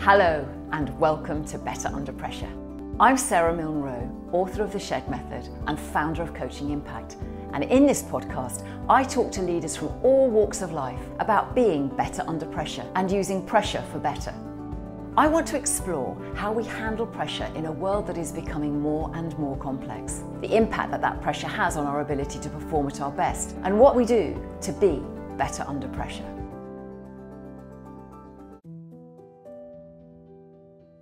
Hello and welcome to Better Under Pressure. I'm Sarah Milne-Rowe, author of The Shed Method and founder of Coaching Impact. And in this podcast, I talk to leaders from all walks of life about being better under pressure and using pressure for better. I want to explore how we handle pressure in a world that is becoming more and more complex, the impact that pressure has on our ability to perform at our best, and what we do to be better under pressure.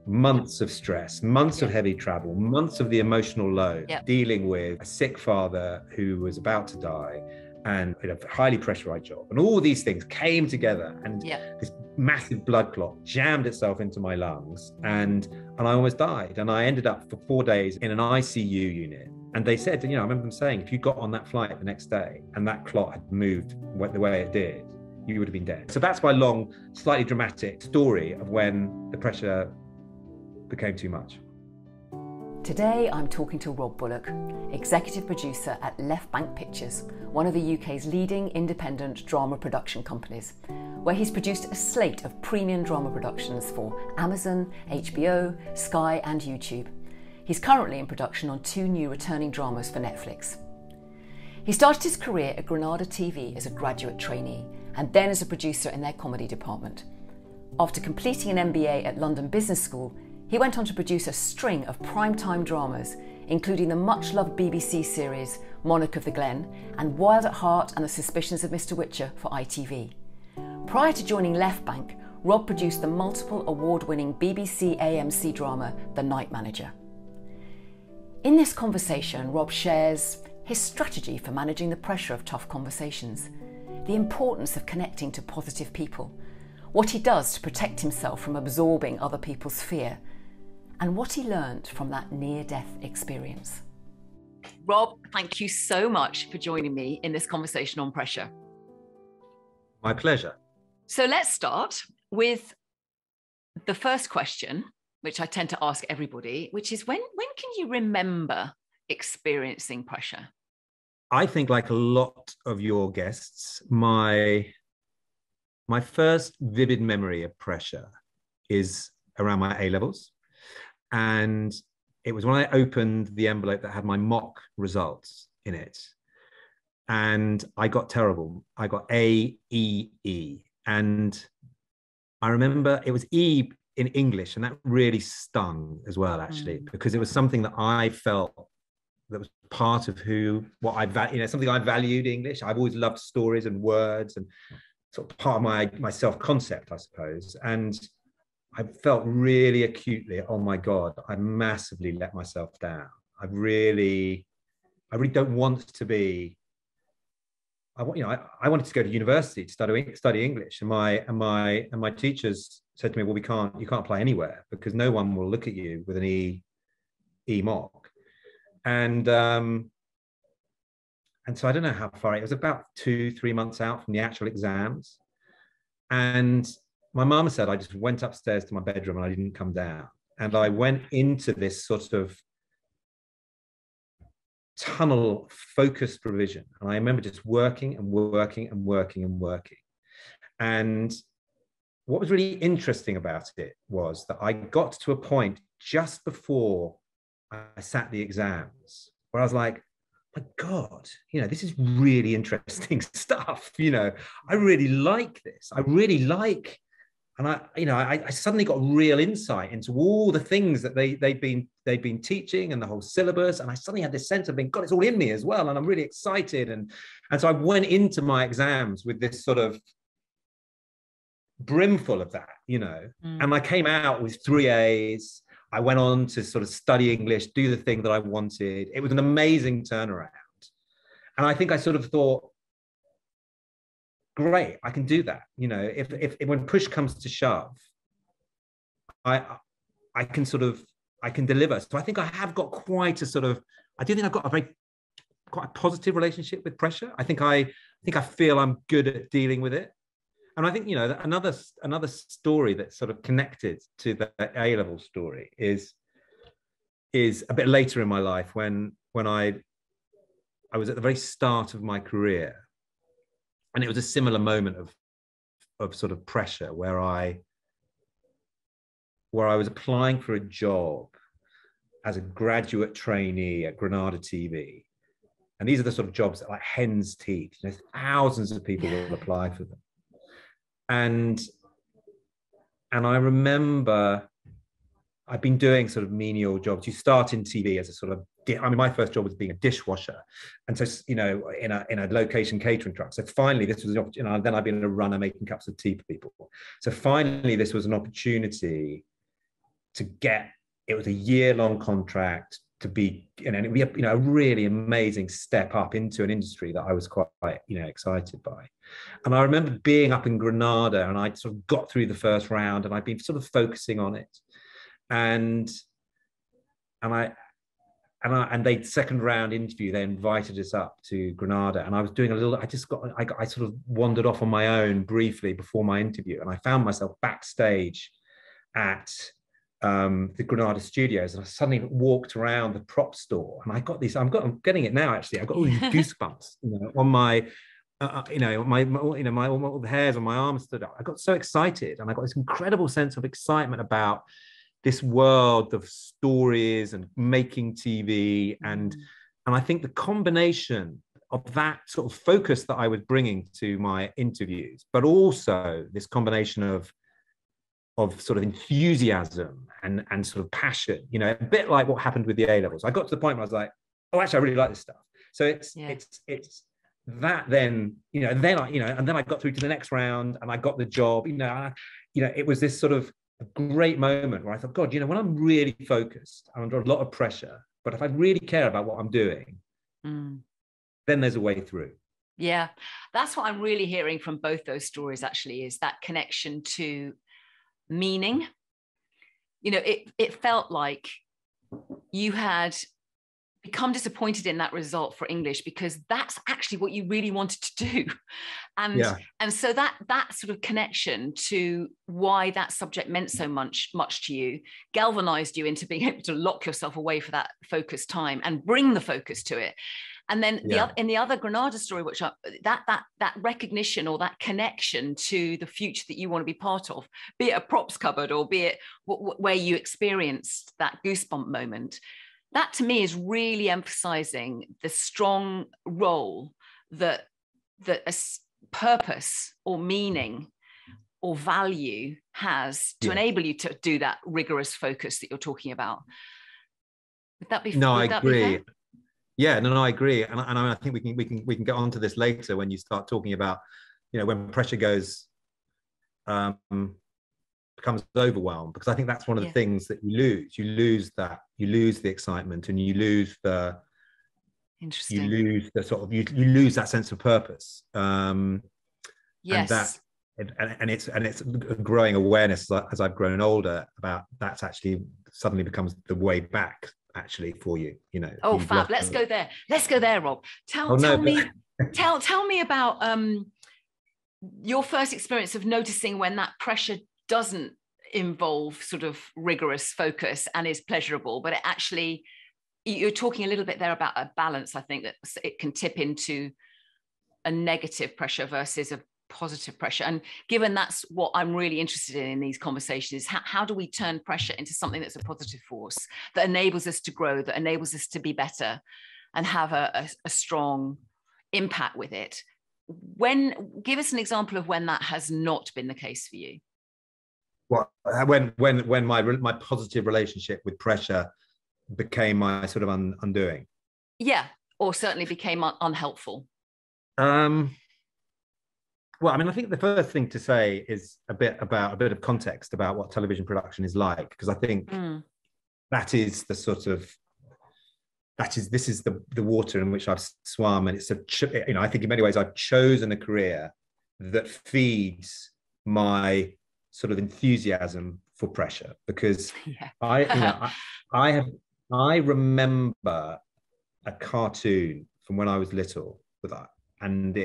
Months of stress, months of heavy travel, months of the emotional load, dealing with a sick father who was about to die and a highly pressurized job. And all these things came together and this massive blood clot jammed itself into my lungs and I almost died. And I ended up for 4 days in an ICU unit. And they said, I remember them saying, if you got on that flight the next day and that clot had moved the way it did, you would have been dead. So that's my long, slightly dramatic story of when the pressure became too much. Today I'm talking to Rob Bullock, executive producer at Left Bank Pictures, one of the UK's leading independent drama production companies, where he's produced a slate of premium drama productions for Amazon, HBO, Sky and YouTube. He's currently in production on 2 new returning dramas for Netflix. He started his career at Granada TV as a graduate trainee and then as a producer in their comedy department. After completing an MBA at London Business School, he went on to produce a string of primetime dramas, including the much-loved BBC series Monarch of the Glen and Wild at Heart and the Suspicions of Mr. Witcher for ITV. Prior to joining Left Bank, Rob produced the multiple award-winning BBC AMC drama The Night Manager. In this conversation, Rob shares his strategy for managing the pressure of tough conversations, the importance of connecting to positive people, what he does to protect himself from absorbing other people's fear, and what he learned from that near-death experience. Rob, thank you so much for joining me in this conversation on pressure. My pleasure. So let's start with the first question, which I tend to ask everybody, which is when can you remember experiencing pressure? I think, like a lot of your guests, my first vivid memory of pressure is around my A-levels. And it was when I opened the envelope that had my mock results in it. And I got terrible. I got A, E, E. And I remember it was E in English, and that really stung as well, actually, because it was something that I felt that was part of something I valued English. I've always loved stories and words and sort of part of my self-concept, I suppose. And I felt really acutely, oh my God, I massively let myself down. I really don't want to be. I wanted to go to university to study English, and my teachers said to me, well, you can't apply anywhere because no one will look at you with an E mock, and so I don't know how far it was, about 2-3 months out from the actual exams, and my mum said I just went upstairs to my bedroom and I didn't come down. And I went into this sort of tunnel focused revision. And I remember just working and working and working and working. And what was really interesting about it was that I got to a point just before I sat the exams where I was like, my God, this is really interesting stuff. I really like this. I really like. And I suddenly got real insight into all the things that they'd been teaching and the whole syllabus. And I suddenly had this sense of being, God, it's all in me as well. And I'm really excited. And so I went into my exams with this sort of brimful of that, and I came out with 3 A's. I went on to sort of study English, do the thing that I wanted. It was an amazing turnaround. And I think I sort of thought, great, I can do that. If when push comes to shove, I can deliver. So I think I have got I do think I've got quite a positive relationship with pressure. I think I feel I'm good at dealing with it. And I think, another story that's sort of connected to the A-level story is a bit later in my life when I was at the very start of my career. And it was a similar moment of sort of pressure where I where I was applying for a job as a graduate trainee at Granada TV. And these are the sort of jobs that like hen's teeth, you know, thousands of people will apply for them. And I remember I've been doing sort of menial jobs. You start in TV as a sort of, I mean, my first job was being a dishwasher. And so, you know, in a location catering truck. So finally, this was an opportunity. And then I've been a runner making cups of tea for people. So finally, this was an opportunity to get, it was a year-long contract to be, you know, a really amazing step up into an industry that I was quite, you know, excited by. And I remember being up in Granada, and I sort of got through the first round, and I'd been sort of focusing on it. And they second round interview, they invited us up to Granada, and I was doing I sort of wandered off on my own briefly before my interview, and I found myself backstage at the Granada studios, and I suddenly walked around the prop store, and I got these. I'm getting it now. Actually, I got all these goosebumps, you know, on my, all the hairs on my arm stood up. I got so excited, and I got this incredible sense of excitement about this world of stories and making TV, and I think the combination of that sort of focus that I was bringing to my interviews, but also this combination of sort of enthusiasm and sort of passion, you know, a bit like what happened with the A levels. I got to the point where I was like, oh, actually, I really like this stuff. So it's that then, you know, and then I got through to the next round, and I got the job, it was this sort of a great moment where I thought, God, you know, when I'm really focused, I'm under a lot of pressure, but if I really care about what I'm doing, then there's a way through. Yeah, that's what I'm really hearing from both those stories, actually, is that connection to meaning. You know, it felt like you had become disappointed in that result for English because that's actually what you really wanted to do. And so that sort of connection to why that subject meant so much to you galvanized you into being able to lock yourself away for that focused time and bring the focus to it. And then in the other Granada story, which that recognition or that connection to the future that you want to be part of, be it a props cupboard or be it where you experienced that goosebump moment, that to me is really emphasizing the strong role that a purpose or meaning or value has to enable you to do that rigorous focus that you're talking about. Would that be? No, I agree. Fair? Yeah, no, I agree, and I think we can get onto this later when you start talking about, you know, when pressure becomes overwhelmed, because I think that's one of the things that you lose. You lose the excitement, and you lose the lose that sense of purpose. Yes. And it's a growing awareness as I've grown older about that's actually suddenly becomes the way back. Actually, for you, you know. Oh, fab! Let's go there, Rob. Tell me about your first experience of noticing when that pressure doesn't involve sort of rigorous focus and is pleasurable, but it actually, you're talking a little bit there about a balance. I think that it can tip into a negative pressure versus a positive pressure. And given that's what I'm really interested in these conversations, is how do we turn pressure into something that's a positive force that enables us to grow, that enables us to be better and have a strong impact with it? Give us an example of when that has not been the case for you. Well, when my positive relationship with pressure became my sort of undoing. Yeah, or certainly became unhelpful. Well, I mean, I think the first thing to say is a bit of context about what television production is like, because I think that is the sort of this is the water in which I've swum, and it's I think in many ways I've chosen a career that feeds my sort of enthusiasm for pressure, because I remember a cartoon from when I was little with that, and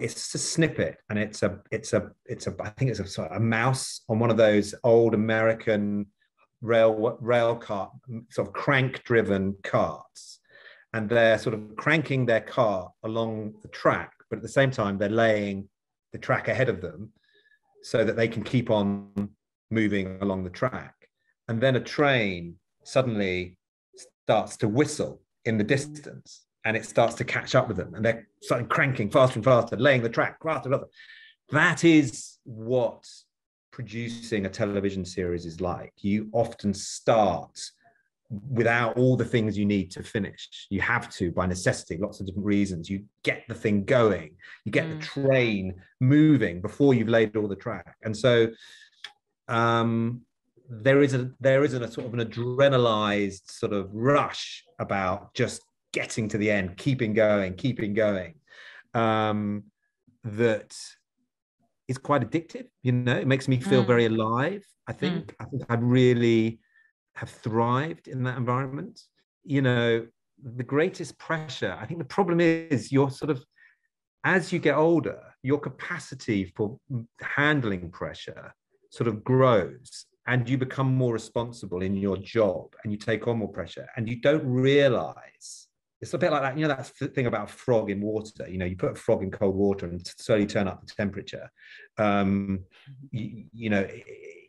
it's a snippet, and it's a I think it's a sort of a mouse on one of those old American rail car, sort of crank driven carts, and they're sort of cranking their car along the track, but at the same time they're laying the track ahead of them so that they can keep on moving along the track. And then a train suddenly starts to whistle in the distance, and it starts to catch up with them, and they're starting cranking faster and faster, laying the track faster and faster. That is what producing a television series is like. You often start without all the things you need to finish. You have to, by necessity, lots of different reasons. You get the thing going, you get the train moving before you've laid all the track. And so there isn't a sort of an adrenalized sort of rush about just getting to the end, keeping going, that is quite addictive. You know, it makes me feel very alive. I think I'd really have thrived in that environment. You know, the greatest pressure, I think the problem is you're sort of, as you get older, your capacity for handling pressure sort of grows, and you become more responsible in your job, and you take on more pressure, and you don't realize. It's a bit like that, you know, that thing about a frog in water. You know, you put a frog in cold water and slowly turn up the temperature. You know,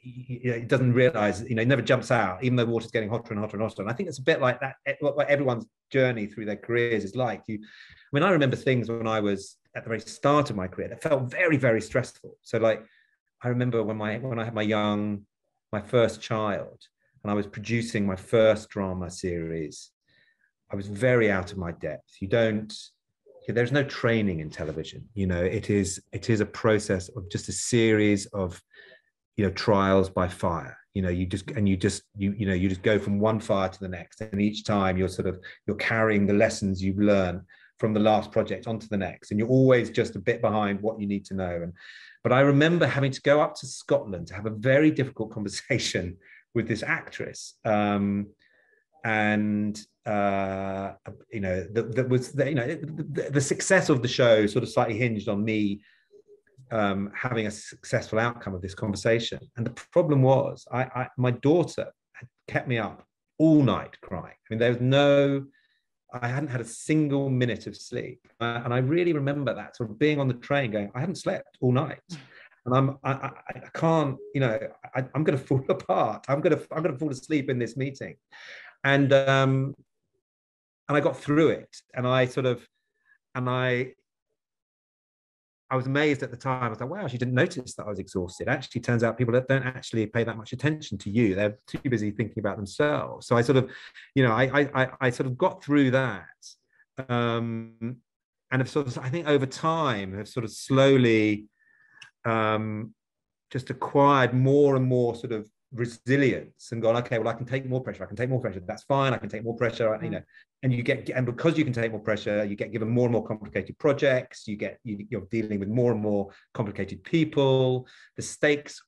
it doesn't realize, you know, it never jumps out, even though the water's getting hotter and hotter and hotter. And I think it's a bit like that, what everyone's journey through their careers is like. I mean, I remember things when I was at the very start of my career that felt very, very stressful. So like, I remember when I had my first child, and I was producing my first drama series, I was very out of my depth. There's no training in television. You know, it is a process of just a series of, you know, trials by fire. You know, you just go from one fire to the next, and each time you're carrying the lessons you've learned from the last project onto the next, and you're always just a bit behind what you need to know. But I remember having to go up to Scotland to have a very difficult conversation with this actress, you know, the success of the show sort of slightly hinged on me having a successful outcome of this conversation. And the problem was, my daughter had kept me up all night crying. I mean, I hadn't had a single minute of sleep, and I really remember that sort of being on the train, going, I haven't slept all night, and I can't, you know, I'm going to fall apart. I'm going to fall asleep in this meeting, and I got through it, and I was amazed at the time. I was like, wow, she didn't notice that I was exhausted. Actually, turns out people that don't actually pay that much attention to you. They're too busy thinking about themselves. So I sort of, you know, I sort of got through that. And have sort of, I think over time, have sort of slowly just acquired more and more sort of resilience, and gone, okay, well, I can take more pressure. That's fine. I can take more pressure, you know. And because you can take more pressure, you get given more and more complicated projects. You're dealing with more and more complicated people. The stakes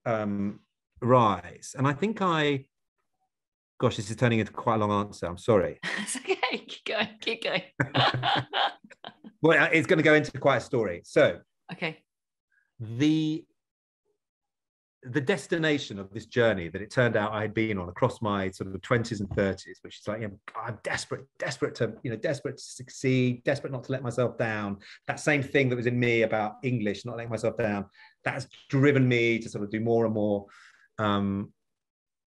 rise. And I think gosh, this is turning into quite a long answer. I'm sorry. It's okay. Keep going. Well, it's going to go into quite a story. So, okay, the destination of this journey that it turned out I had been on across my sort of 20s and 30s, which is like, you know, I'm desperate to succeed, desperate not to let myself down. That same thing that was in me about English, not letting myself down, that has driven me to sort of do more and more. And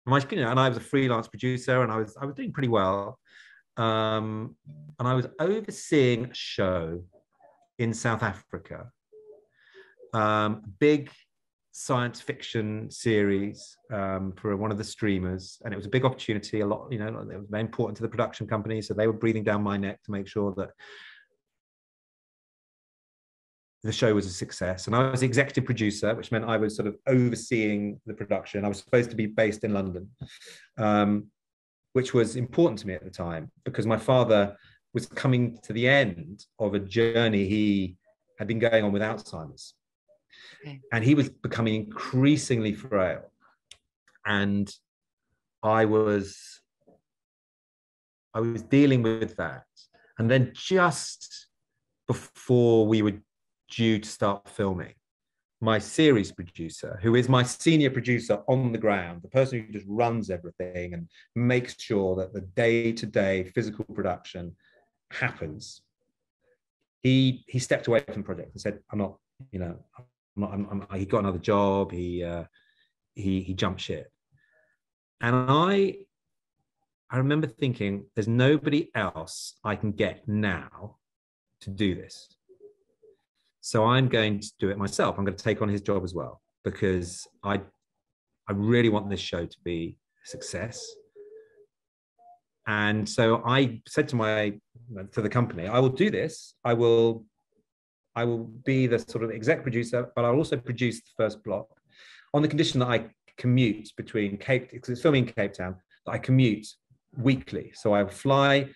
I was a freelance producer, and I was doing pretty well. And I was overseeing a show in South Africa, big science fiction series for one of the streamers, and it was a big opportunity. A lot, you know, it was very important to the production company, so they were breathing down my neck to make sure that the show was a success. And I was the executive producer, which meant I was sort of overseeing the production. I was supposed to be based in London, which was important to me at the time, because my father was coming to the end of a journey he had been going on with Alzheimer's. Okay. And he was becoming increasingly frail. And I was dealing with that. And then just before we were due to start filming, my series producer, who is my senior producer on the ground, the person who just runs everything and makes sure that the day-to-day physical production happens, he stepped away from the project and said, I'm he got another job. He jumped ship. And I remember thinking, there's nobody else I can get now to do this. So I'm going to do it myself. I'm going to take on his job as well, because I really want this show to be a success. And so I said to the company, I will do this. I will be the sort of exec producer, but I'll also produce the first block on the condition that I commute between because it's filming in Cape Town, that I commute weekly. So I will fly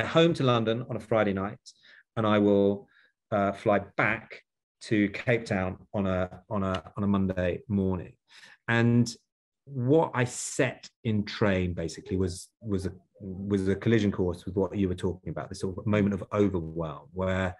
home to London on a Friday night, and I will fly back to Cape Town on a Monday morning. And what I set in train basically was a collision course with what you were talking about, this sort of moment of overwhelm, where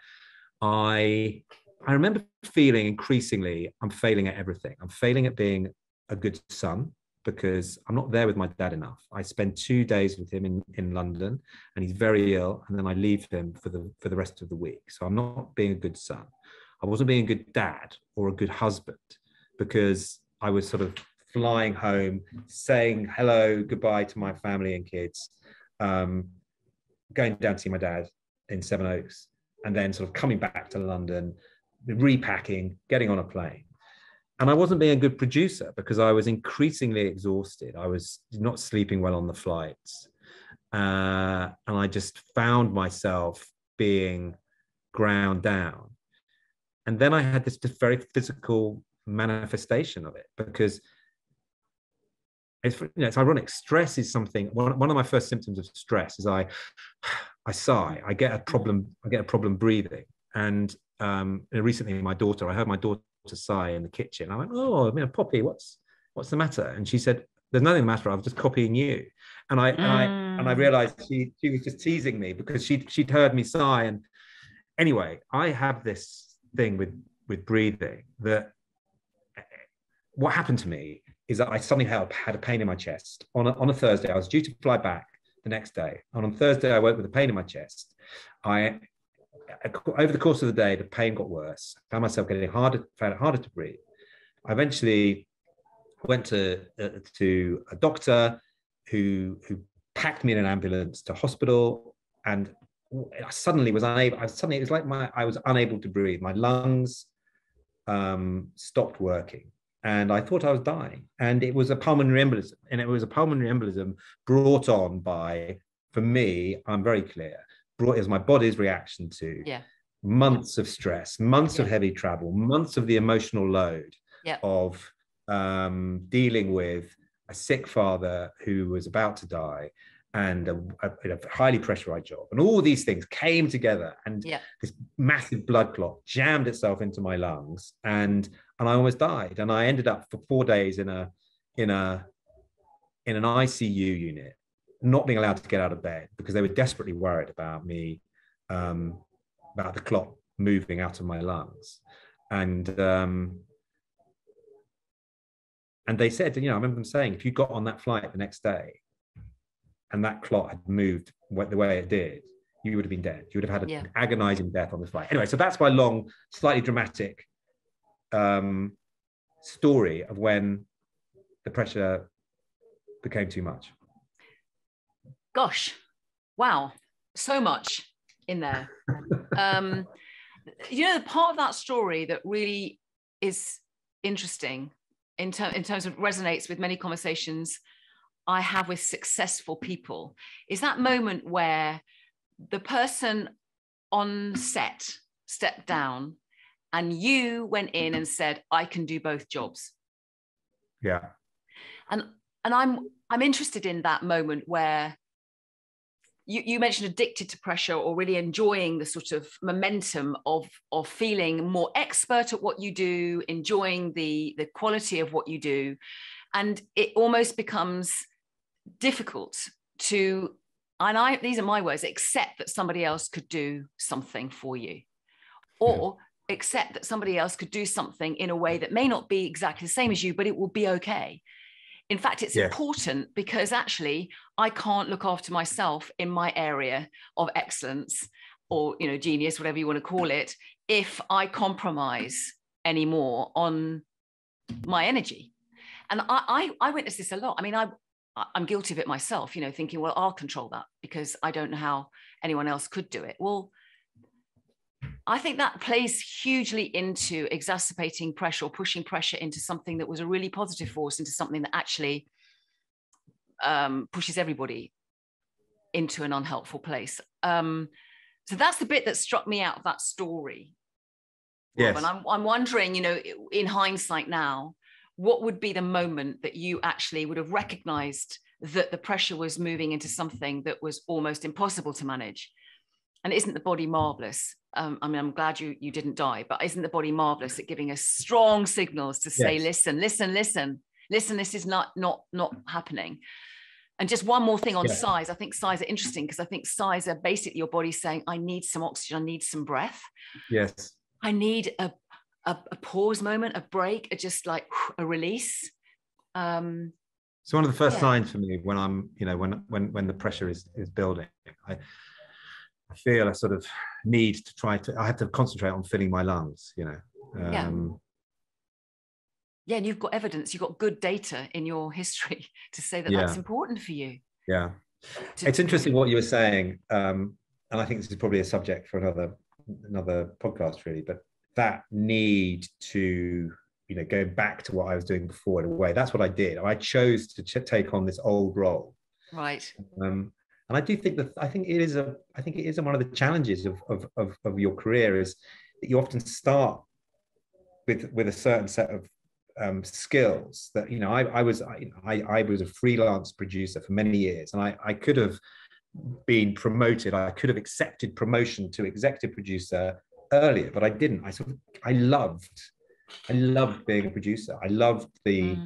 I remember feeling increasingly I'm failing at everything. I'm failing at being a good son, because I'm not there with my dad enough. I spend 2 days with him in London, and he's very ill, and then I leave him for the rest of the week. So I'm not being a good son. I wasn't being a good dad or a good husband, because I was sort of flying home, saying hello, goodbye to my family and kids, going down to see my dad in Sevenoaks, and then sort of coming back to London, repacking, getting on a plane. And I wasn't being a good producer, because I was increasingly exhausted. I was not sleeping well on the flights. And I just found myself being ground down. And then I had this very physical manifestation of it, because it's ironic. Stress is something, one of my first symptoms of stress is I sigh. I get a problem breathing. And recently I heard my daughter sigh in the kitchen. I went, oh, Poppy, what's the matter? And she said, there's nothing the matter. I was just copying you. And I realized she was just teasing me, because she'd heard me sigh. And anyway, I have this thing with breathing, that what happened to me is that I suddenly had a pain in my chest on a Thursday. I was due to fly back the next day. And on Thursday, I woke with a pain in my chest. Over the course of the day, the pain got worse. I found myself found it harder to breathe. I eventually went to a doctor who packed me in an ambulance to hospital, and I suddenly was unable. It was like I was unable to breathe. My lungs stopped working, and I thought I was dying. And it was a pulmonary embolism, brought on by, for me, I'm very clear, is my body's reaction to months of stress, months of heavy travel, months of the emotional load of dealing with a sick father who was about to die, and a highly pressurized job. And all these things came together, and this massive blood clot jammed itself into my lungs, and I almost died. And I ended up for 4 days in an ICU unit, not being allowed to get out of bed, because they were desperately worried about me, about the clot moving out of my lungs. And they said, I remember them saying, if you got on that flight the next day and that clot had moved the way it did, you would have been dead. You would have had an agonizing death on the flight. Anyway, so that's my long, slightly dramatic story of when the pressure became too much. Gosh, wow, so much in there. The part of that story that really is interesting in terms of resonates with many conversations I have with successful people is that moment where the person on set stepped down and you went in and said, I can do both jobs. Yeah. And I'm interested in that moment where you mentioned addicted to pressure, or really enjoying the sort of momentum of feeling more expert at what you do, enjoying the quality of what you do. And it almost becomes difficult to, these are my words, accept that somebody else could do something for you, or accept that somebody else could do something in a way that may not be exactly the same as you, but it will be okay. In fact, it's important, because actually I can't look after myself in my area of excellence or, genius, whatever you want to call it, if I compromise anymore on my energy. And I witness this a lot. I mean, I'm guilty of it myself, you know, thinking, well, I'll control that because I don't know how anyone else could do it. Well, I think that plays hugely into exacerbating pressure or pushing pressure into something that was a really positive force, into something that actually pushes everybody into an unhelpful place. So that's the bit that struck me out of that story. Yes. Rob, and I'm wondering, you know, in hindsight now, what would be the moment that you actually would have recognized that the pressure was moving into something that was almost impossible to manage? And isn't the body marvelous? I mean, I'm glad you didn't die, but isn't the body marvelous at giving us strong signals to say, yes. listen, this is not happening. And just one more thing on sighs. I think sighs are interesting because I think sighs are basically your body saying, I need some oxygen, I need some breath. Yes. I need a pause moment, a break, just like a release. So one of the first signs for me when I'm, you know, when the pressure is building, I feel a sort of need to I have to concentrate on filling my lungs, you know. Yeah, and you've got evidence, you've got good data in your history to say that that's important for you. Yeah. It's interesting what you were saying. And I think this is probably a subject for another podcast, really, but that need to, you know, go back to what I was doing before in a way, that's what I did. I chose to take on this old role. Right. And I do think that I think it is one of the challenges of your career is that you often start with a certain set of skills that, you know, I was a freelance producer for many years, and I could have been promoted. I could have accepted promotion to executive producer earlier, but I didn't. I loved being a producer. I loved the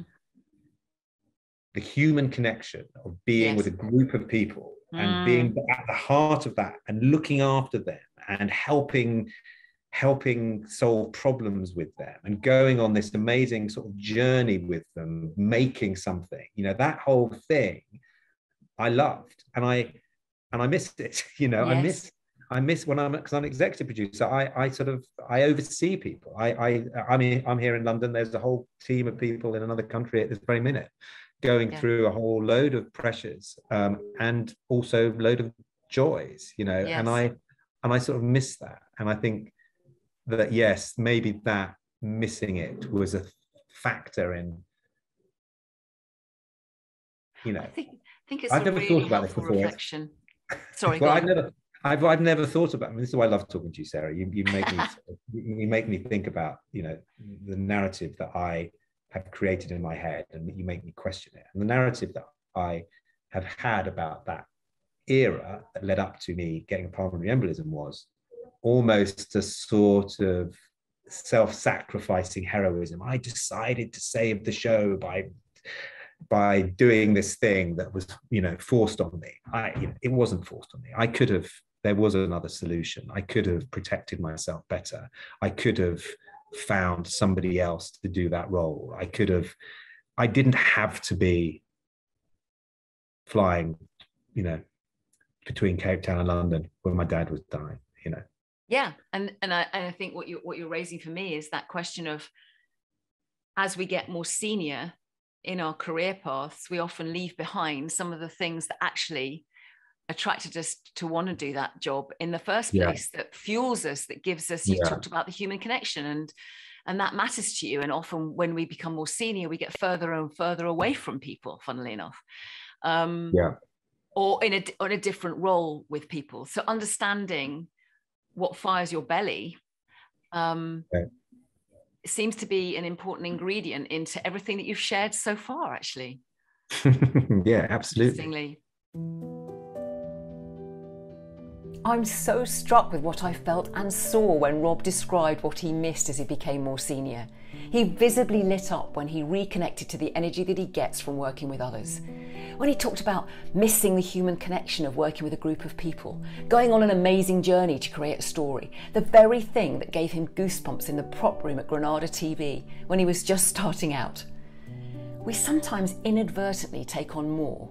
human connection of being with a group of people and being at the heart of that and looking after them and helping solve problems with them and going on this amazing sort of journey with them, making something, you know, that whole thing I loved, and I missed it, you know. I miss when because I'm executive producer, I oversee people. I mean, I'm here in London, there's a whole team of people in another country at this very minute going through a whole load of pressures, and also a load of joys, you know. And I sort of miss that, and I think that yes, maybe that missing it was a factor in, you know. I think it's I've never thought about this before. Reflection. Sorry, well, I've never thought about. I mean, this is why I love talking to you, Sarah. You make me think about, you know, the narrative that I have created in my head, and you make me question it. And the narrative that I have had about that era that led up to me getting a pulmonary embolism was almost a sort of self-sacrificing heroism. I decided to save the show by doing this thing that was, you know, forced on me. It wasn't forced on me. There was another solution. I could have protected myself better. I could have found somebody else to do that role. I didn't have to be flying, you know, between Cape Town and London when my dad was dying, you know. Yeah, and I think what you're raising for me is that question of, as we get more senior in our career paths, we often leave behind some of the things that actually attracted us to want to do that job in the first place, that fuels us, that gives us, you talked about the human connection, and that matters to you. And often when we become more senior, we get further and further away from people, funnily enough. Or in a different role with people. So understanding what fires your belly seems to be an important ingredient into everything that you've shared so far, actually. Yeah, absolutely. I'm so struck with what I felt and saw when Rob described what he missed as he became more senior. He visibly lit up when he reconnected to the energy that he gets from working with others. When he talked about missing the human connection of working with a group of people, going on an amazing journey to create a story, the very thing that gave him goosebumps in the prop room at Granada TV when he was just starting out. We sometimes inadvertently take on more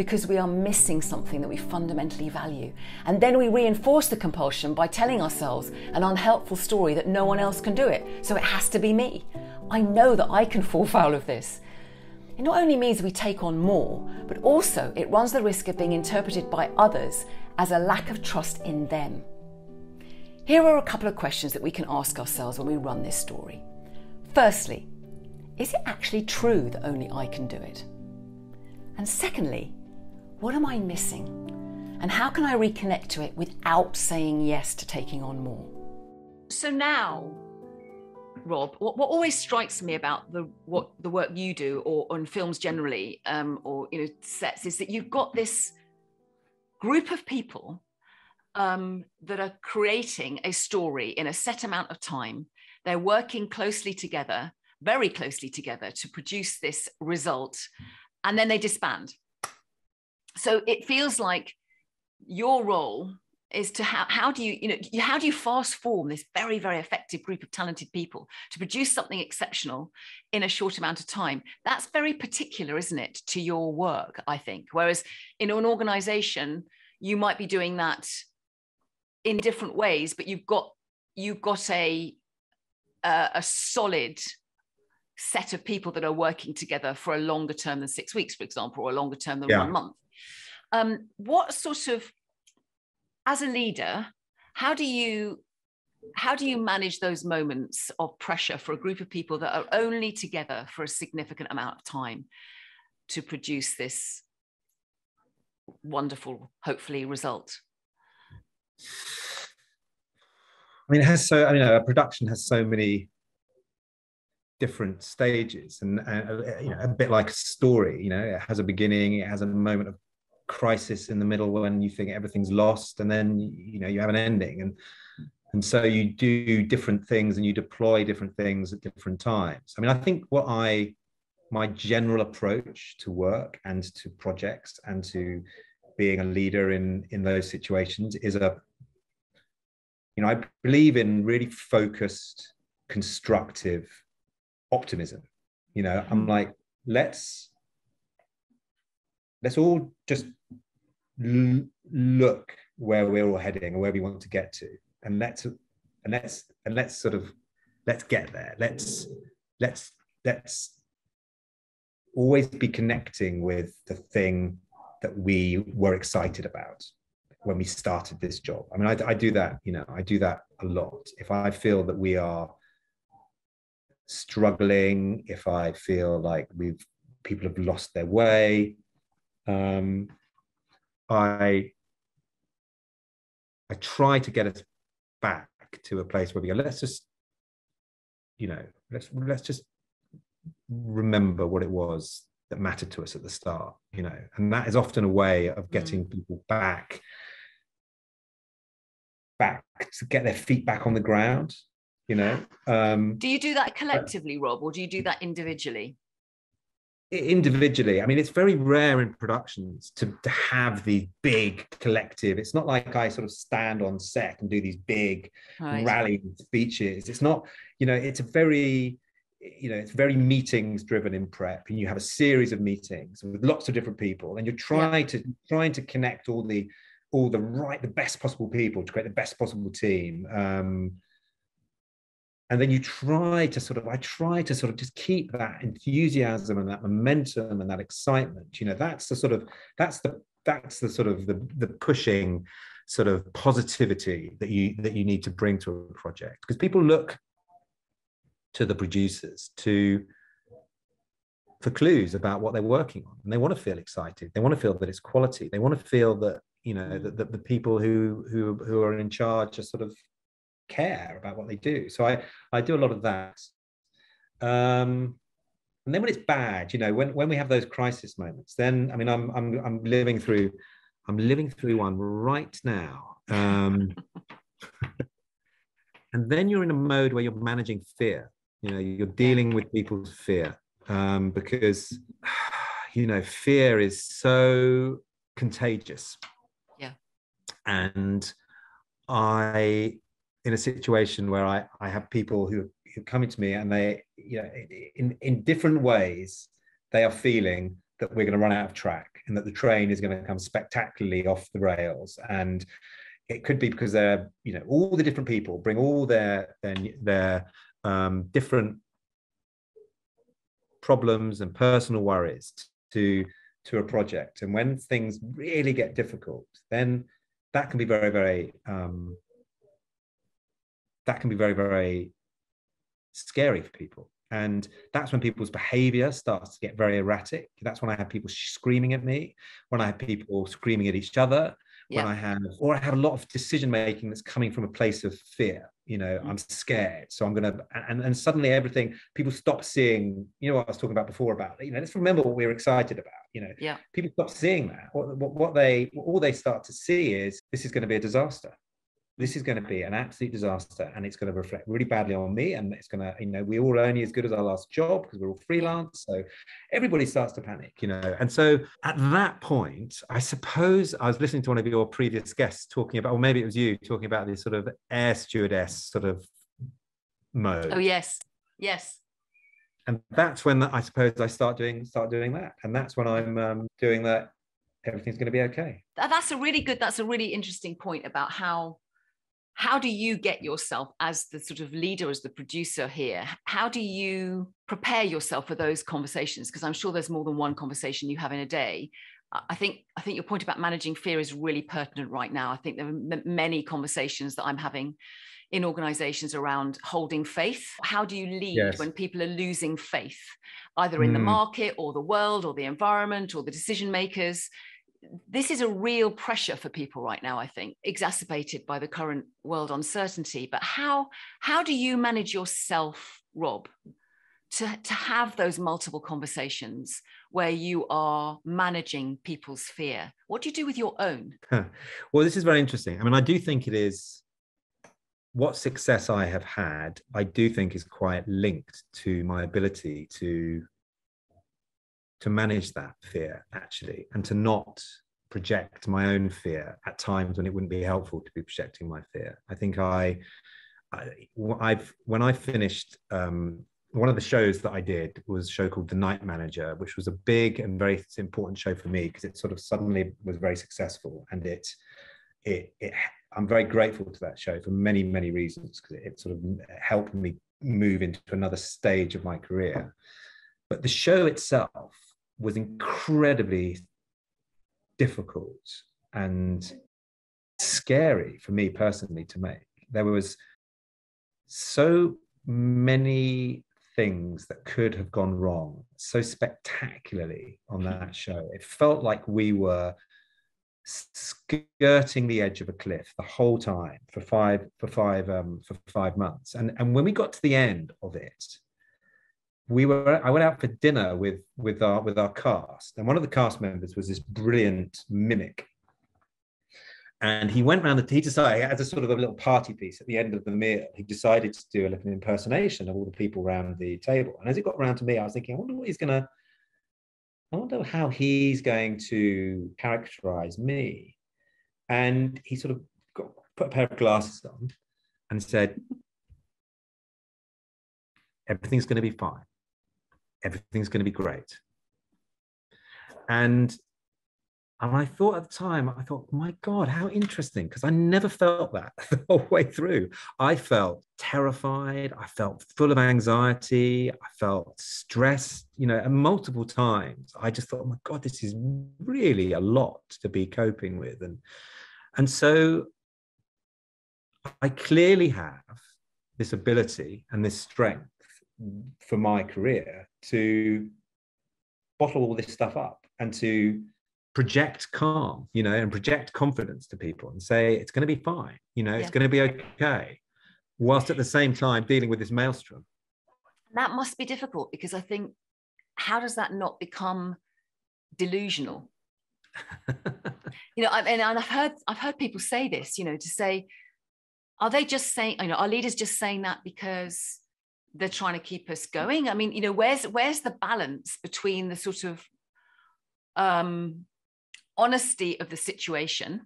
because we are missing something that we fundamentally value. And then we reinforce the compulsion by telling ourselves an unhelpful story that no one else can do it, so it has to be me. I know that I can fall foul of this. It not only means we take on more, but also it runs the risk of being interpreted by others as a lack of trust in them. Here are a couple of questions that we can ask ourselves when we run this story. Firstly, is it actually true that only I can do it? And secondly, what am I missing? And how can I reconnect to it without saying yes to taking on more? So now, Rob, what always strikes me about the work you do, or on films generally, or sets, is that you've got this group of people that are creating a story in a set amount of time. They're working closely together, very closely together, to produce this result, and then they disband. So it feels like your role is to how do you fast form this very, very effective group of talented people to produce something exceptional in a short amount of time. That's very particular, isn't it, to your work, I think. Whereas in an organization, you might be doing that in different ways, but you've got a solid set of people that are working together for a longer term than 6 weeks, for example, or a longer term than 1 month. What sort of, as a leader, how do you manage those moments of pressure for a group of people that are only together for a significant amount of time to produce this wonderful, hopefully, result? I mean, a production has so many different stages, and a bit like a story. It has a beginning, it has a moment of crisis in the middle when you think everything's lost, and then you have an ending, and so you do different things and you deploy different things at different times. I mean, I think my general approach to work and to projects and to being a leader in those situations is I believe in really focused, constructive optimism. I'm like, let's all just look where we're all heading and where we want to get to, and let's get there. Let's always be connecting with the thing that we were excited about when we started this job. I mean, I do that. I do that a lot. If I feel that we are struggling, if I feel like people have lost their way, I try to get us back to a place where we go, let's just remember what it was that mattered to us at the start, and that is often a way of getting people back to get their feet back on the ground. Do you do that collectively, Rob, or do you do that individually? Individually. I mean, it's very rare in productions to have the big collective. It's not like I sort of stand on set and do these big rallying speeches. It's not, it's very meetings driven in prep, and you have a series of meetings with lots of different people, and you're trying to connect all the best possible people to create the best possible team. And then I try to sort of just keep that enthusiasm and that momentum and that excitement. That's the pushing sort of positivity that you need to bring to a project, because people look to the producers for clues about what they're working on, and they want to feel excited. They want to feel that it's quality. They want to feel that that the people who are in charge are sort of care about what they do. So I do a lot of that. And then when it's bad, when we have those crisis moments, then I mean I'm living through one right now. And then you're in a mode where you're managing fear. You're dealing with people's fear, because fear is so contagious. Yeah. And in a situation where I have people who are coming to me, and they, in different ways, they are feeling that we're going to run out of track and that the train is going to come spectacularly off the rails. And it could be because they're, you know, all the different people bring all their different problems and personal worries to a project. And when things really get difficult, then that can be very, very very scary for people. And that's when people's behavior starts to get very erratic. That's when I have people screaming at me, when I have people screaming at each other, when I have a lot of decision making that's coming from a place of fear. You know, I'm scared, so I'm gonna, and suddenly people stop seeing, you know, what I was talking about before about, you know, let's remember what we were excited about. You know, people stop seeing that. What they start to see is, this is going to be a disaster. This is going to be an absolute disaster, and it's going to reflect really badly on me. And it's going to, you know, we're all only as good as our last job because we're all freelance. So everybody starts to panic, you know. And so at that point, I suppose I was listening to one of your previous guests talking about, or maybe it was you talking about this sort of air stewardess sort of mode. Oh, yes. Yes. And that's when I suppose I start doing that. And that's when I'm doing that. Everything's going to be okay. That's a really interesting point about how do you get yourself as the sort of leader, as the producer here? How do you prepare yourself for those conversations? Because I'm sure there's more than one conversation you have in a day. I think your point about managing fear is really pertinent right now. I think there are many conversations that I'm having in organizations around holding faith. How do you lead when people are losing faith, either in the market or the world or the environment or the decision makers? This is a real pressure for people right now, I think, exacerbated by the current world uncertainty. But how do you manage yourself, Rob, to have those multiple conversations where you are managing people's fear? What do you do with your own? Well, this is very interesting. I mean, I do think it is, what success I have had, I do think is quite linked to my ability to manage that fear, actually, and to not project my own fear at times when it wouldn't be helpful to be projecting my fear. I think when I finished, one of the shows that I did was a show called The Night Manager, which was a big and very important show for me because it sort of suddenly was very successful. And I'm very grateful to that show for many, many reasons, because it sort of helped me move into another stage of my career. But the show itself was incredibly difficult and scary for me personally to make. There was so many things that could have gone wrong so spectacularly on that show. It felt like we were skirting the edge of a cliff the whole time for five months. And when we got to the end of it, I went out for dinner with our cast, and one of the cast members was this brilliant mimic. And he went around he decided, as a sort of a little party piece at the end of the meal, he decided to do an impersonation of all the people around the table. And as it got around to me, I was thinking, I wonder how he's going to characterize me. And he sort of put a pair of glasses on and said, everything's going to be fine. Everything's going to be great. And I thought at the time, my God, how interesting, because I never felt that the whole way through. I felt terrified. I felt full of anxiety. I felt stressed, you know, and multiple times. I just thought, oh my God, this is really a lot to be coping with. And so I clearly have this ability and this strength for my career to bottle all this stuff up and to project calm, you know, and project confidence to people and say, it's going to be fine, you know, it's going to be okay, whilst at the same time dealing with this maelstrom. That must be difficult, because I think, how does that not become delusional? You know, and I've heard people say this, you know, to say, are they just saying, you know, are leaders just saying that because they're trying to keep us going? I mean, you know, where's the balance between the sort of honesty of the situation,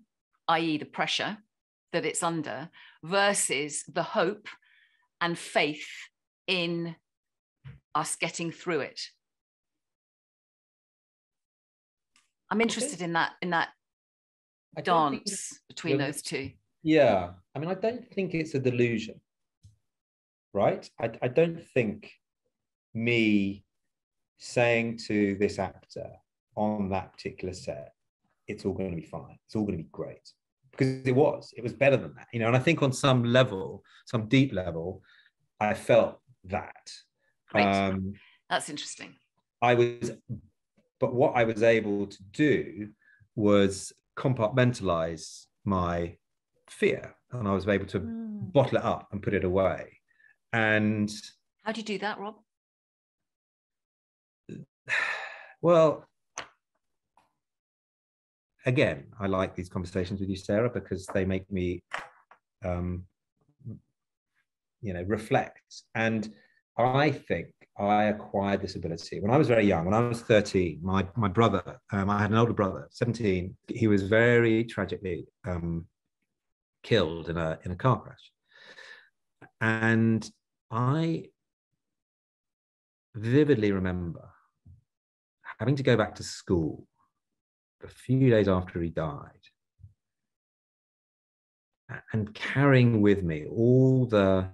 i.e. the pressure that it's under, versus the hope and faith in us getting through it? I'm interested in that dance between those two. Yeah, I mean, I don't think it's a delusion, right? I don't think me saying to this actor on that particular set, it's all going to be fine, it's all going to be great, because it was better than that, and I think on some level, some deep level, I felt that. Great. That's interesting. But what I was able to do was compartmentalize my fear, and I was able to bottle it up and put it away. And how do you do that, Rob? Well, again, I like these conversations with you, Sarah, because they make me reflect. And I think I acquired this ability when I was very young. When I was 13, my brother, I had an older brother, 17. He was very tragically killed in a car crash. And I vividly remember having to go back to school a few days after he died and carrying with me all the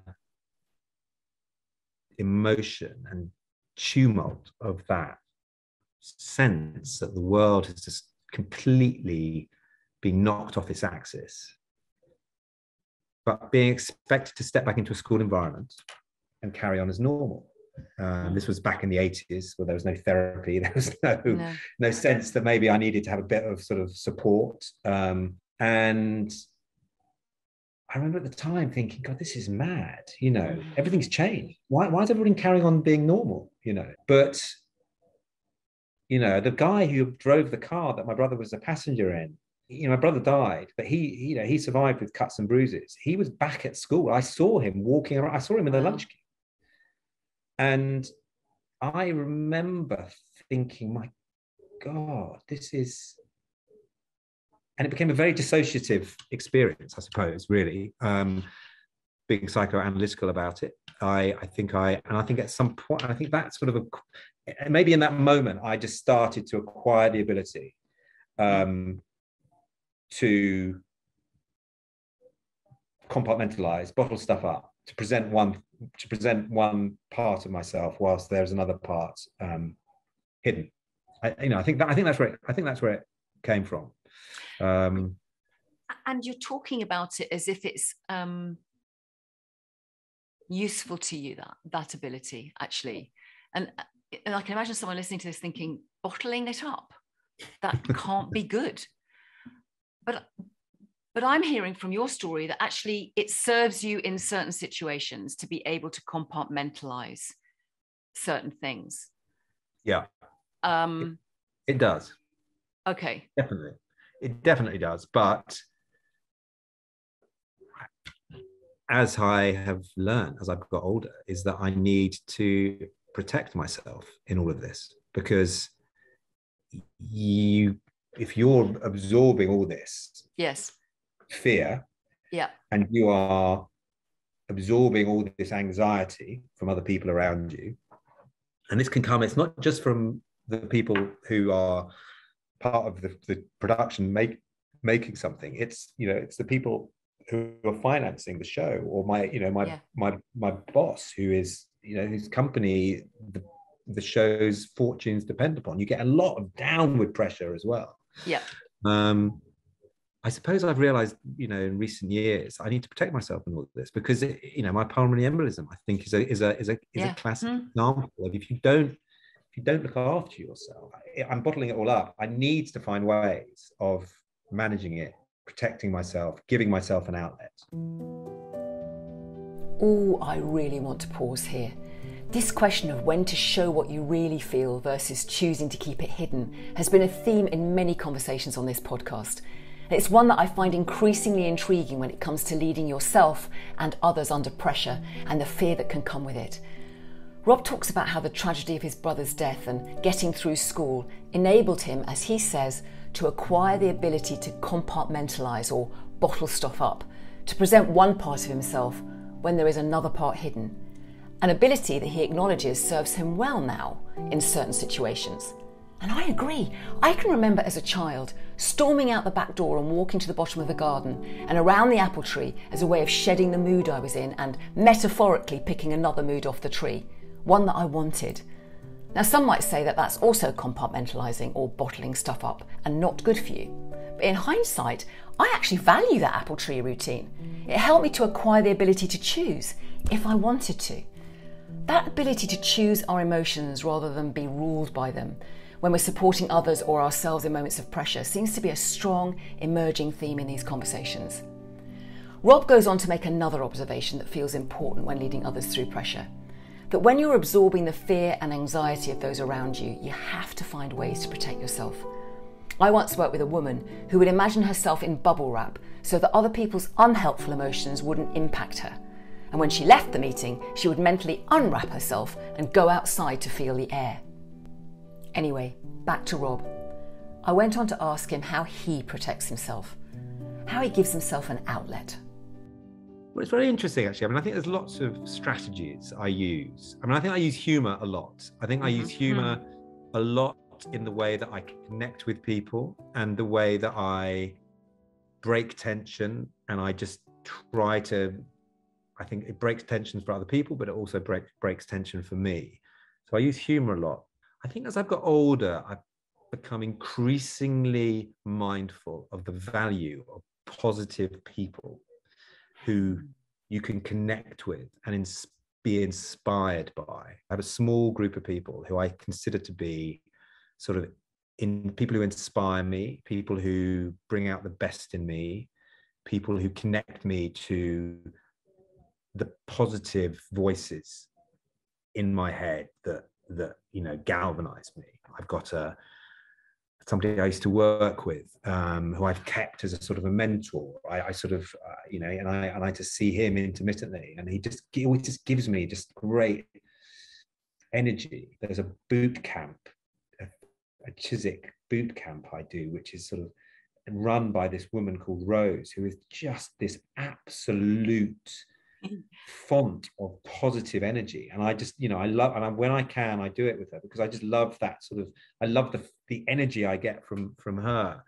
emotion and tumult of that sense that the world has just completely been knocked off its axis, but being expected to step back into a school environment and carry on as normal. This was back in the 80s, where there was no therapy, there was no sense that maybe I needed to have a bit of sort of support. And I remember at the time thinking, God, this is mad. Everything's changed. Why is everyone carrying on being normal? But the guy who drove the car that my brother was a passenger in, my brother died, but he survived with cuts and bruises. He was back at school. I saw him walking around. I saw him in the lunch queue. And I remember thinking, my God, this is... And it became a very dissociative experience, I suppose, really, being psychoanalytical about it. I think at some point, I think that sort of maybe in that moment, I just started to acquire the ability to compartmentalize, bottle stuff up, to present one part of myself whilst there's another part hidden. I think that's where it came from. And you're talking about it as if it's useful to you, that ability, actually. And I can imagine someone listening to this thinking, bottling it up, that can't be good. But I'm hearing from your story that actually it serves you in certain situations to be able to compartmentalize certain things. Yeah. It does. Okay. Definitely. It definitely does. But as I have learned, as I've got older, is that I need to protect myself in all of this, because if you're absorbing all this fear, and you are absorbing all this anxiety from other people around you, and this can come, it's not just from the people who are part of the production making something, it's the people who are financing the show, or my boss, who is whose company the show's fortunes depend upon. You get a lot of downward pressure as well. I suppose I've realized, in recent years, I need to protect myself in all of this, because my pulmonary embolism, I think, is a classic example of if you don't look after yourself. I'm bottling it all up. I need to find ways of managing it, protecting myself, giving myself an outlet. Oh, I really want to pause here. This question of when to show what you really feel versus choosing to keep it hidden has been a theme in many conversations on this podcast. It's one that I find increasingly intriguing when it comes to leading yourself and others under pressure and the fear that can come with it. Rob talks about how the tragedy of his brother's death and getting through school enabled him, as he says, to acquire the ability to compartmentalise or bottle stuff up, to present one part of himself when there is another part hidden. An ability that he acknowledges serves him well now in certain situations. And I agree. I can remember as a child storming out the back door and walking to the bottom of the garden and around the apple tree as a way of shedding the mood I was in and metaphorically picking another mood off the tree, one that I wanted. Now, some might say that that's also compartmentalising or bottling stuff up and not good for you. But in hindsight, I actually value that apple tree routine. It helped me to acquire the ability to choose if I wanted to. That ability to choose our emotions rather than be ruled by them when we're supporting others or ourselves in moments of pressure seems to be a strong emerging theme in these conversations. Rob goes on to make another observation that feels important when leading others through pressure. That when you're absorbing the fear and anxiety of those around you, you have to find ways to protect yourself. I once worked with a woman who would imagine herself in bubble wrap so that other people's unhelpful emotions wouldn't impact her. And when she left the meeting, she would mentally unwrap herself and go outside to feel the air. Anyway, back to Rob. I went on to ask him how he protects himself, how he gives himself an outlet. Well, it's very interesting, actually. I mean, I think there's lots of strategies I use. I mean, I think I use humour a lot. I think I use humour a lot in the way that I connect with people and the way that I break tension. And I just try to, I think it breaks tensions for other people, but it also breaks tension for me. So I use humour a lot. I think as I've got older, I've become increasingly mindful of the value of positive people who you can connect with and be inspired by. I have a small group of people who I consider to be sort of people who inspire me, people who bring out the best in me, people who connect me to the positive voices in my head that galvanize me. I've got somebody I used to work with, who I've kept as a sort of a mentor. I sort of, and I just see him intermittently, and he always just gives me just great energy. There's a boot camp, a Chiswick boot camp I do, which is sort of run by this woman called Rose, who is just this absolute font of positive energy. And I just, I love, and when I can, I do it with her, because I just love that sort of, I love the energy I get from her.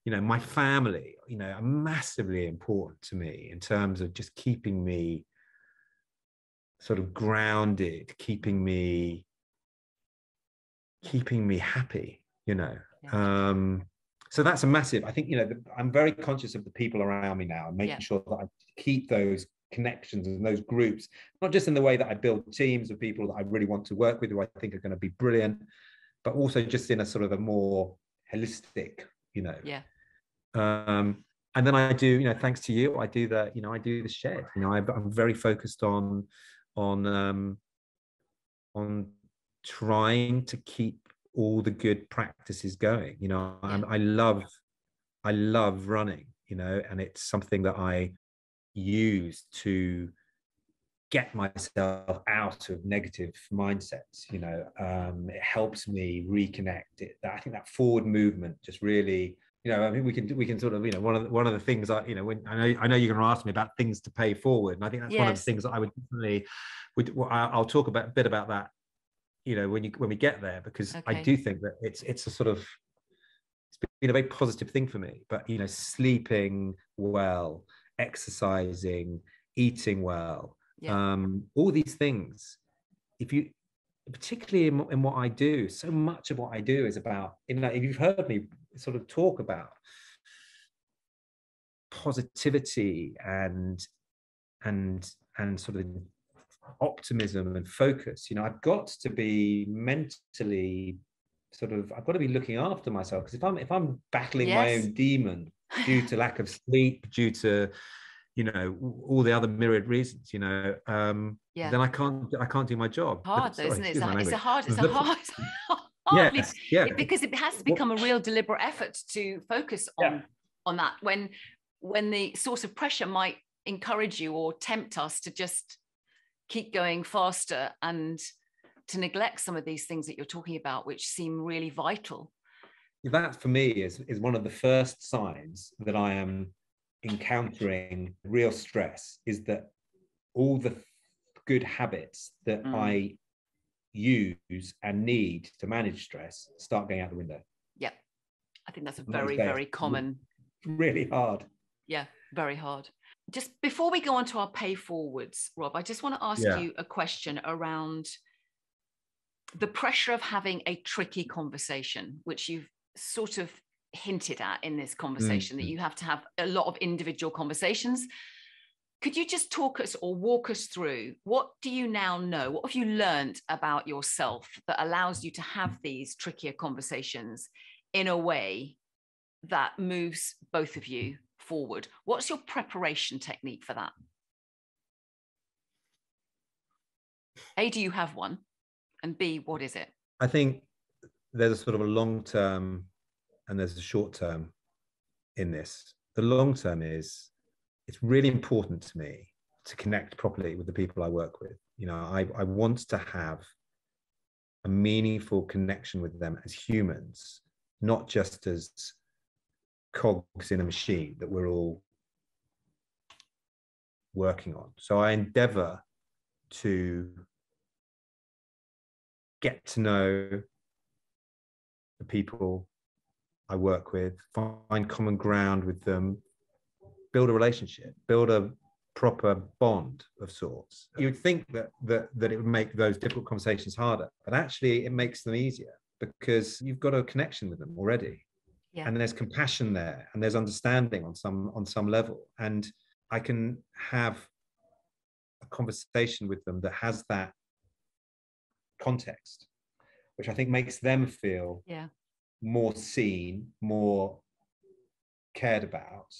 My family, are massively important to me in terms of just keeping me sort of grounded, keeping me happy, so that's a massive, I think, I'm very conscious of the people around me now and making sure that I keep those connections and those groups, not just in the way that I build teams of people that I really want to work with, who I think are going to be brilliant, but also just in a sort of a more holistic, and then I do, thanks to you, I do the shed. I'm very focused on trying to keep all the good practices going. I love running, and it's something that I use to get myself out of negative mindsets. It helps me reconnect. I think that forward movement just really, I mean, we can sort of, one of the things I know you're going to ask me about things to pay forward, and I think that's one of the things that I would definitely I'll talk a bit about that, when we get there, because I do think that it's a sort of, it's been a very positive thing for me. But sleeping well, exercising, eating well, all these things, particularly in what I do, so much of what I do is about, if you've heard me sort of talk about positivity and sort of optimism and focus, I've got to be mentally I've got to be looking after myself, because if I'm battling my own demon due to lack of sleep, due to all the other myriad reasons, then I can't do my job. Hard though, isn't it? It's a hard yes, because it has to become a real deliberate effort to focus on that when the source of pressure might encourage you or tempt us to just keep going faster and to neglect some of these things that you're talking about, which seem really vital. That for me is one of the first signs that I am encountering real stress, is that all the good habits that I use and need to manage stress start going out the window. Yeah, I think that's a Those very, days, very common. Really hard. Yeah, very hard. Just before we go on to our pay forwards, Rob, I just want to ask you a question around the pressure of having a tricky conversation, which you've sort of hinted at in this conversation, that you have to have a lot of individual conversations. Could you just talk us or walk us through, what do you now know? What have you learned about yourself that allows you to have these trickier conversations in a way that moves both of you forward? What's your preparation technique for that? A, do you have one? And B, what is it? I think there's a sort of a long term and there's a short term in this. The long term is, it's really important to me to connect properly with the people I work with. You know, I want to have a meaningful connection with them as humans, not just as cogs in a machine that we're all working on. So I endeavor to get to know the people I work with, find common ground with them, build a relationship, build a proper bond of sorts. You would think that it would make those difficult conversations harder, but actually it makes them easier because you've got a connection with them already. Yeah. And there's compassion there and there's understanding on some level. And I can have a conversation with them that has that context, which I think makes them feel more seen, more cared about,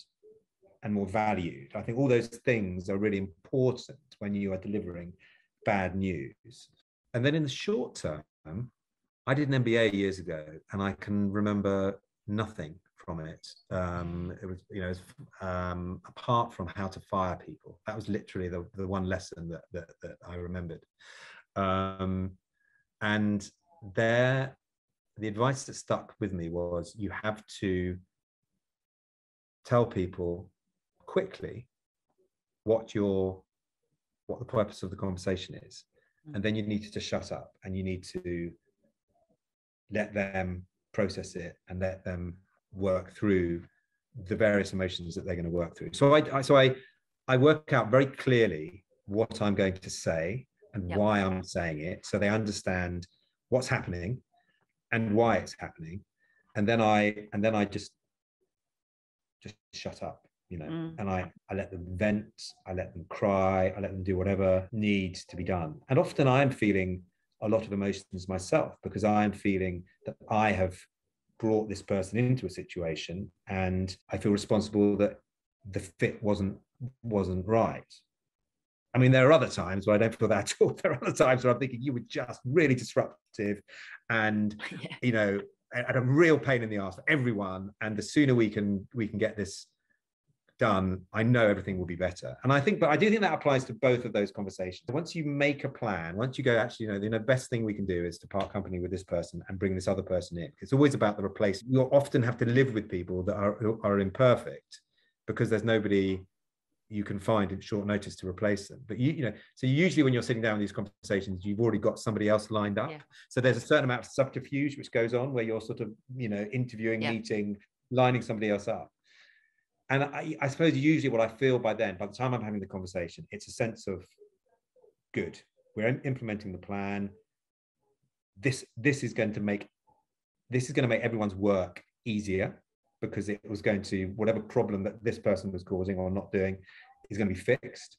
and more valued. I think all those things are really important when you are delivering bad news. And then in the short term, I did an MBA years ago, and I can remember nothing from it. It was, you know, apart from how to fire people. That was literally the one lesson that I remembered. And there, the advice that stuck with me was, you have to tell people quickly what the purpose of the conversation is, and then you need to shut up and you need to let them process it and let them work through the various emotions that they're going to work through. So I work out very clearly what I'm going to say and why I'm saying it, so they understand what's happening and why it's happening, and then I just shut up, you know, and I let them vent, I let them cry, I let them do whatever needs to be done. And often I am feeling a lot of emotions myself, because I am feeling that I have brought this person into a situation and I feel responsible that the fit wasn't right. I mean, there are other times where I don't feel that at all. There are other times where I'm thinking, you were just really disruptive and, you know, at a real pain in the ass for everyone. And the sooner we can get this done, I know everything will be better. And I do think that applies to both of those conversations. Once you make a plan, once you go, actually, you know, the best thing we can do is to part company with this person and bring this other person in. It's always about the replacement. You'll often have to live with people that are imperfect, because there's nobody you can find at short notice to replace them. But you know, so usually when you're sitting down in these conversations, you've already got somebody else lined up. So there's a certain amount of subterfuge which goes on, where you're sort of, you know, interviewing, meeting, lining somebody else up. And I suppose usually what I feel by the time I'm having the conversation, it's a sense of, good, we're implementing the plan. This is going to make everyone's work easier, because it was going to, whatever problem that this person was causing or not doing is going to be fixed,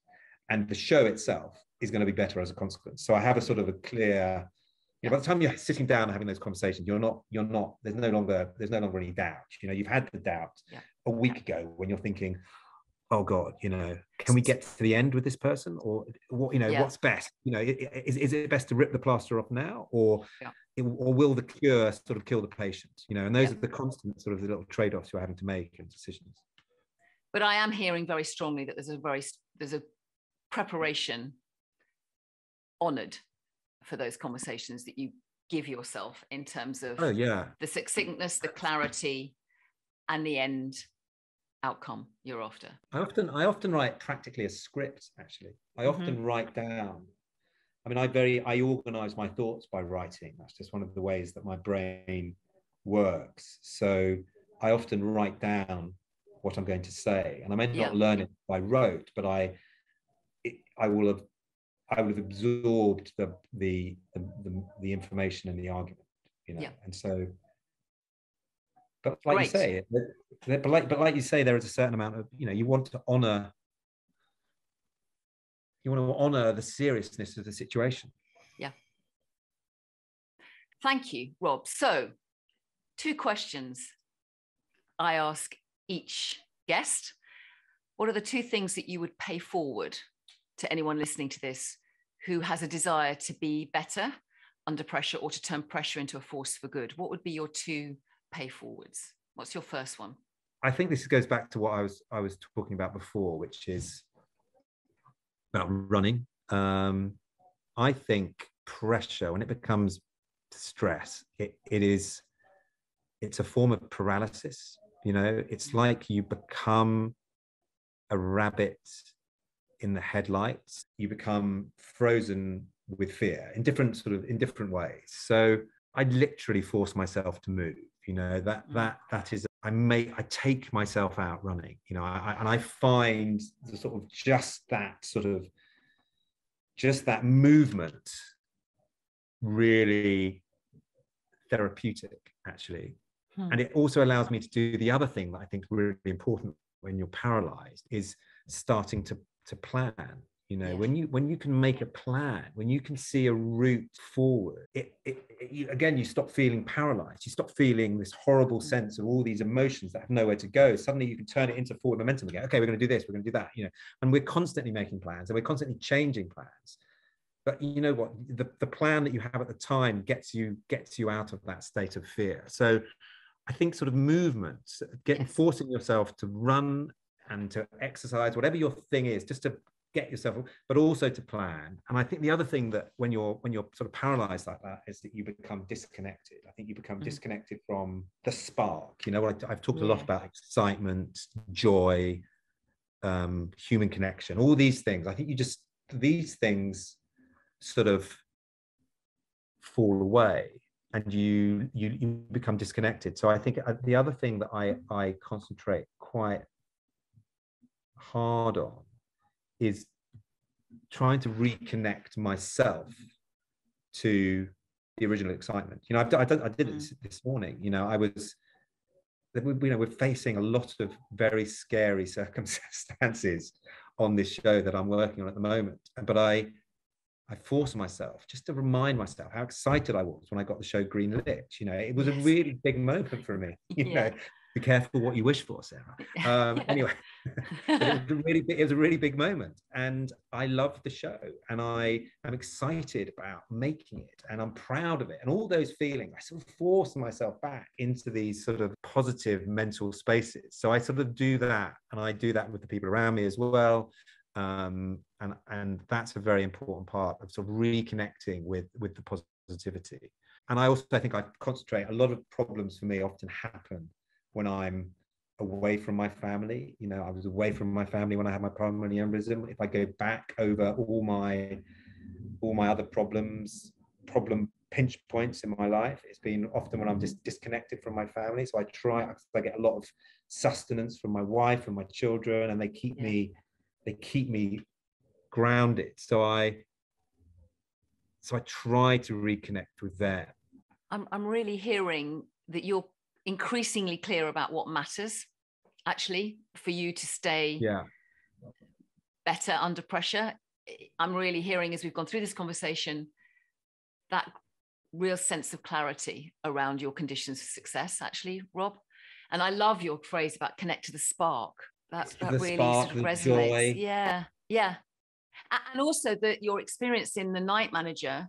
and the show itself is going to be better as a consequence. So I have a sort of a clear, you know, by the time you're sitting down and having those conversations, there's no longer any doubt. You know, you've had the doubt a week ago when you're thinking, oh God, you know, can we get to the end with this person, or what, you know, what's best? You know, is it best to rip the plaster off now, or will the cure sort of kill the patient? You know, and those are the constant sort of the little trade-offs you're having to make and decisions. But I am hearing very strongly that there's a preparation honoured for those conversations that you give yourself, in terms of the succinctness, the clarity, and the end outcome you're after. I often write practically a script, actually. I often write down I mean, I organize my thoughts by writing. That's just one of the ways that my brain works. So I often write down what I'm going to say, and I may not learn it by rote, but I will have absorbed the information and the argument, you know. And so, but like you say, but like you say, there is a certain amount of, you know, you want to honor the seriousness of the situation. Yeah. Thank you, Rob. So 2 questions I ask each guest. What are the 2 things that you would pay forward to anyone listening to this who has a desire to be better under pressure or to turn pressure into a force for good? What would be your 2 pay forwards? What's your first one? I think this goes back to what I was talking about before, which is about running. I think pressure, when it becomes stress, it's a form of paralysis. You know, it's like you become a rabbit in the headlights. You become frozen with fear in different ways. So I literally force myself to move. You know, that is, I take myself out running. You know, and I find the sort of just that movement really therapeutic, actually. And it also allows me to do the other thing that I think is really important when you're paralyzed, is starting to plan. You know, when you can make a plan, when you can see a route forward, you stop feeling paralyzed. You stop feeling this horrible sense of all these emotions that have nowhere to go. Suddenly you can turn it into forward momentum again. Okay, we're going to do this, we're going to do that, you know, and we're constantly making plans and we're constantly changing plans. But you know what, the plan that you have at the time gets you out of that state of fear. So I think sort of movement, forcing yourself to run and to exercise, whatever your thing is, just to get yourself, but also to plan. And I think the other thing that when you're sort of paralyzed like that is that you become disconnected. I think you become disconnected from the spark. You know, I've talked a lot about excitement, joy, human connection, all these things. I think these things sort of fall away and you become disconnected. So I think the other thing that I concentrate quite hard on is trying to reconnect myself to the original excitement. You know, I did it this morning. You know, we're facing a lot of very scary circumstances on this show that I'm working on at the moment. But I forced myself just to remind myself how excited I was when I got the show green lit. You know, it was a really big moment for me. You know, be careful what you wish for, Sarah. Anyway, but it was a really big moment, and I love the show, and I am excited about making it, and I'm proud of it, and all those feelings. I sort of force myself back into these sort of positive mental spaces. So I sort of do that, and I do that with the people around me as well. And that's a very important part of sort of reconnecting with the positivity. And I think I concentrate. A lot of problems for me often happen when I'm away from my family. You know, I was away from my family when I had my primary aneurysm. If I go back over all my other problem pinch points in my life, it's been often when I'm just disconnected from my family. So I get a lot of sustenance from my wife and my children, and they keep me grounded. So I try to reconnect with them. I'm really hearing that you're increasingly clear about what matters, actually, for you to stay better under pressure. I'm really hearing, as we've gone through this conversation, that real sense of clarity around your conditions for success, actually, Rob. And I love your phrase about connect to the spark. That really sort of resonates. Joy. Yeah. And also that your experience in The Night Manager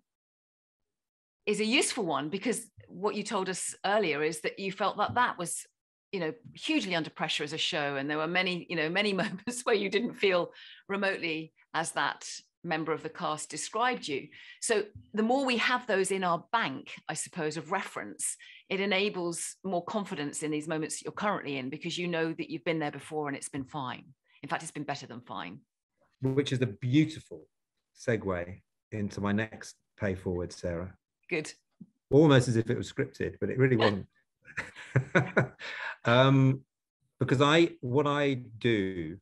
is a useful one, because what you told us earlier is that you felt that was, you know, hugely under pressure as a show. And there were many moments where you didn't feel remotely as that member of the cast described you. So the more we have those in our bank, I suppose, of reference, it enables more confidence in these moments that you're currently in, because you know that you've been there before and it's been fine. In fact, it's been better than fine. Which is a beautiful segue into my next pay forward, Sarah. Good. Almost as if it was scripted, but it really wasn't. Because what I do,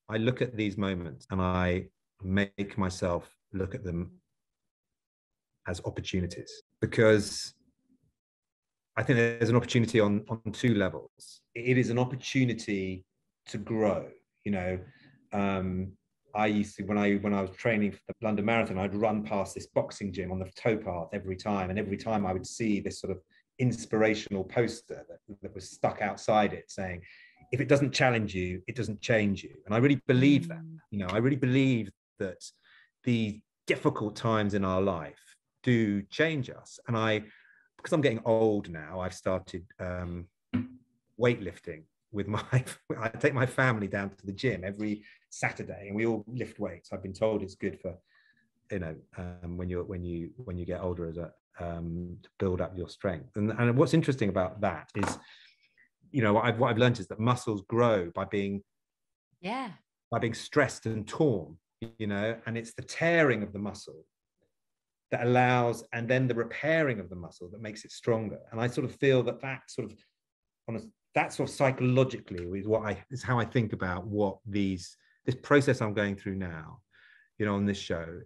I look at these moments and I make myself look at them as opportunities, because I think there's an opportunity on two levels. It is an opportunity to grow. You know, I used to, when I was training for the London Marathon, I'd run past this boxing gym on the towpath every time, and every time I would see this sort of inspirational poster that was stuck outside it saying, if it doesn't challenge you, it doesn't change you. And I really believe that. You know, I really believe that the difficult times in our life do change us. And because I'm getting old now, I've started weightlifting with I take my family down to the gym every Saturday, and we all lift weights. I've been told it's good for, you know, when you get older, to build up your strength. And what's interesting about that is, you know, what I've learned is that muscles grow by being stressed and torn, you know, and it's the tearing of the muscle that allows, and then the repairing of the muscle that makes it stronger. And I sort of feel that sort of psychologically is how I think about what this process I'm going through now, you know, on this show.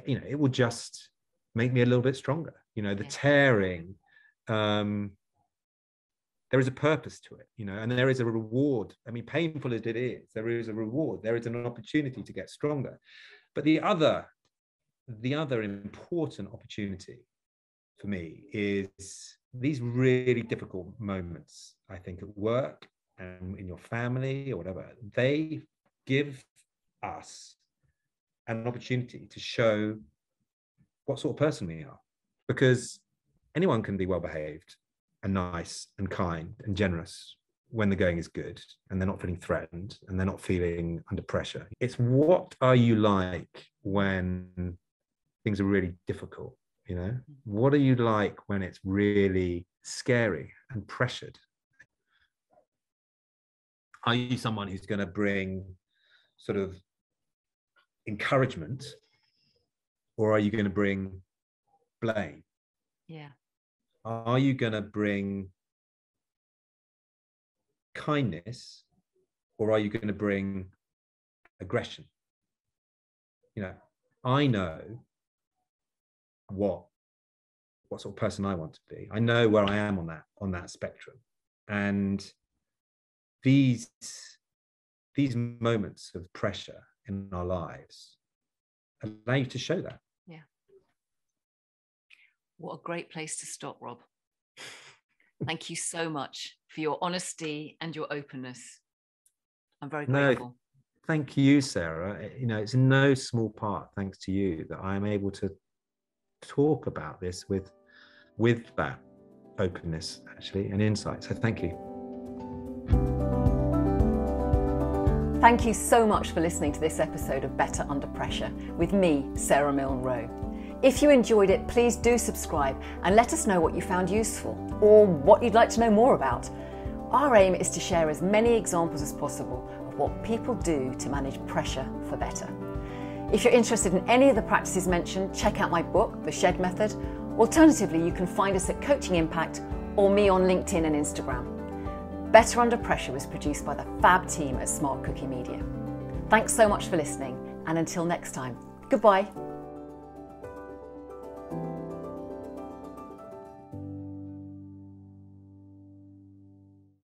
You know, it will just make me a little bit stronger. You know, the tearing, there is a purpose to it, you know, and there is a reward. I mean, painful as it is, there is a reward. There is an opportunity to get stronger. But the other important opportunity for me is these really difficult moments, I think, at work and in your family or whatever. They give us an opportunity to show what sort of person we are, because anyone can be well behaved and nice and kind and generous when the going is good and they're not feeling threatened and they're not feeling under pressure. It's what are you like when things are really difficult, you know? What are you like when it's really scary and pressured? Are you someone who's going to bring sort of encouragement, or are you going to bring blame? Yeah. Are you going to bring kindness, or are you going to bring aggression? You know, I know what sort of person I want to be. I know where I am on that spectrum, and these moments of pressure in our lives allow you to show that. Yeah. What a great place to stop, Rob. Thank you so much for your honesty and your openness. I'm very grateful. No, thank you, Sarah. You know, it's in no small part thanks to you that I'm able to talk about this with that openness, actually, and insight. So thank you. Thank you so much for listening to this episode of Better Under Pressure with me, Sarah Milne-Rowe. If you enjoyed it, please do subscribe and let us know what you found useful or what you'd like to know more about. Our aim is to share as many examples as possible of what people do to manage pressure for better. If you're interested in any of the practices mentioned, check out my book, The Shed Method. Alternatively, you can find us at Coaching Impact or me on LinkedIn and Instagram. Better Under Pressure was produced by the fab team at Smart Cookie Media. Thanks so much for listening, and until next time, goodbye.